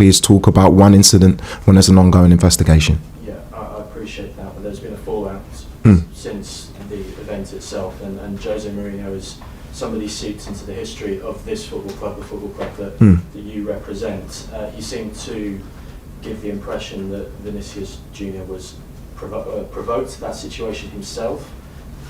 Please talk about one incident when there's an ongoing investigation. Yeah, I appreciate that, but there's been a fallout since the event itself, and Jose Mourinho is somebody seeped into the history of this football club, the football club that you represent. You seem to give the impression that Vinicius Junior was provoked that situation himself.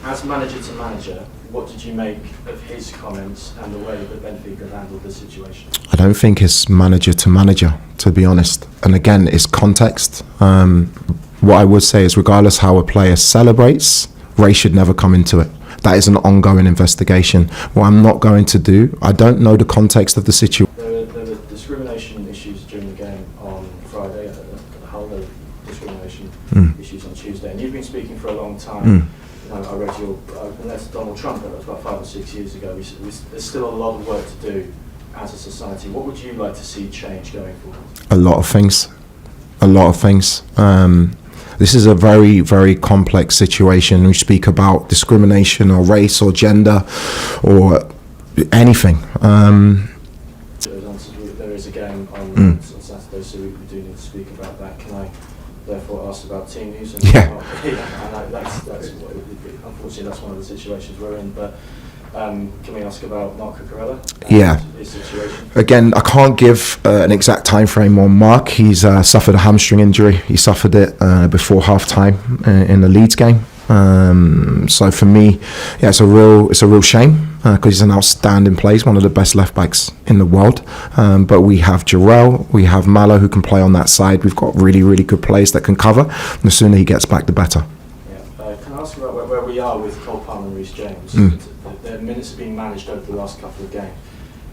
As manager to manager, what did you make of his comments and the way that Benfica handled the situation? I don't think it's manager to manager, to be honest. And again, it's context. What I would say is, regardless how a player celebrates, race should never come into it. That is an ongoing investigation. What I'm not going to do, I don't know the context of the situation. There were discrimination issues during the game on Friday, a whole load of discrimination issues on Tuesday, and you've been speaking for a long time. I read your, unless Donald Trump, that was about 5 or 6 years ago, there's still a lot of work to do as a society. What would you like to see change going forward? A lot of things. This is a very, very complex situation. We speak about discrimination or race or gender or anything. There is a game on Saturday, so we do need to speak about that. Can I therefore ask about team news? And yeah. I know that's unfortunately that's one of the situations we're in, but can we ask about Mark Cucurella? His situation? Again, I can't give an exact time frame on Mark. He's suffered a hamstring injury. He suffered it before half time in the Leeds game. So for me, it's a real shame because he's an outstanding player. He's one of the best left backs in the world. But we have Jarrell, we have Malo who can play on that side. We've got really, really good players that can cover. And the sooner he gets back, the better. Can I ask about where we are with Cole Palmer and Reece James? The minutes have been managed over the last couple of games.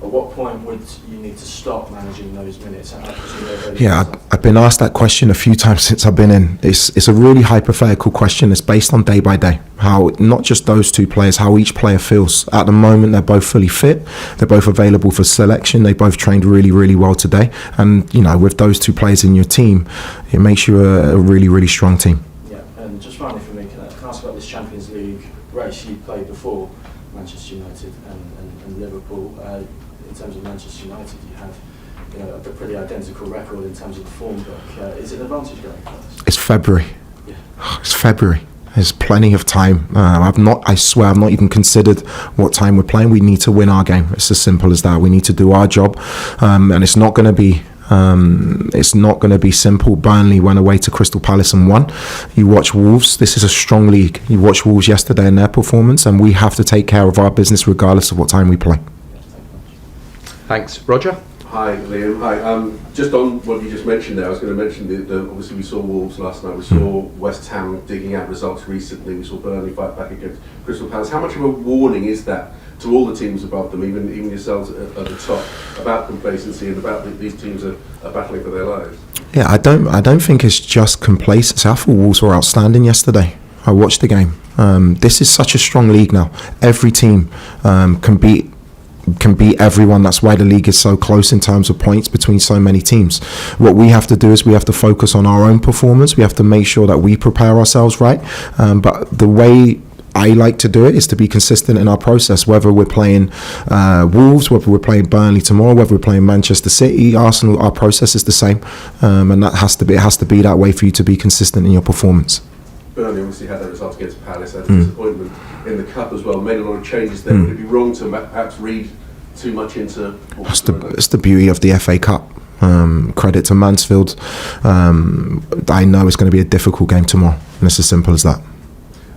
At what point would you need to stop managing those minutes? I've been asked that question a few times since I've been in. It's a really hypothetical question. It's based on day by day. How not just those two players, how each player feels. At the moment, they're both fully fit. They're both available for selection. They both trained really, really well today. And, with those two players in your team, it makes you a really, really strong team. Yeah, and just finally for me, can I ask about this Champions League race you played before Manchester United and Liverpool? In terms of Manchester United, you have a pretty identical record in terms of the form book. Is it an advantage going first? It's February. Yeah. It's February. There's plenty of time. I swear I've not even considered what time we're playing. We need to win our game. It's as simple as that. We need to do our job, and it's not going to be. It's not going to be simple. Burnley went away to Crystal Palace and won. You watch Wolves. This is a strong league. You watch Wolves yesterday and their performance, and we have to take care of our business regardless of what time we play. Thanks. Roger? Hi, Liam. Hi. Just on what you just mentioned there, I was going to mention that obviously we saw Wolves last night. We saw West Ham digging out results recently. We saw Burnley fight back against Crystal Palace. How much of a warning is that to all the teams above them, even yourselves at the top, about complacency and about these teams are battling for their lives? Yeah, I don't think it's just complacency. I thought Wolves were outstanding yesterday. I watched the game. This is such a strong league now. Every team can beat everyone. That's why the league is so close in terms of points between so many teams. What we have to do is we have to focus on our own performance. We have to make sure that we prepare ourselves right. But the way I like to do it is to be consistent in our process, whether we're playing Wolves, whether we're playing Burnley tomorrow, whether we're playing Manchester City, Arsenal. Our process is the same, and it has to be that way for you to be consistent in your performance. Burnley obviously had that result against Palace, had a disappointment in the Cup as well, made a lot of changes there. Would it be wrong to perhaps read too much into it's the beauty of the FA Cup. Credit to Mansfield. I know it's going to be a difficult game tomorrow, and it's as simple as that.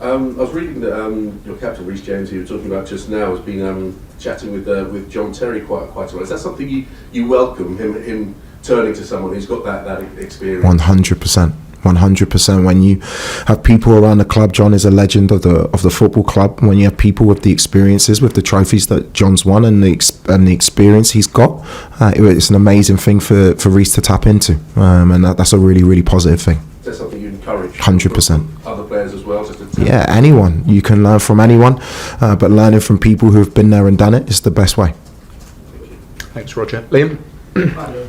I was reading that your captain, Reece James, who you were talking about just now, has been chatting with John Terry quite a while. Is that something you welcome, him turning to someone who's got that experience? 100%. 100%. When you have people around the club, John is a legend of the football club. When you have people with the experiences, with the trophies that John's won and the experience he's got, it's an amazing thing for Reece to tap into, and that's a really, really positive thing. Is that something you encourage? 100%. Other players as well? Yeah, anyone. You can learn from anyone, but learning from people who have been there and done it is the best way. Thanks, Roger. Liam? Hi, Liam.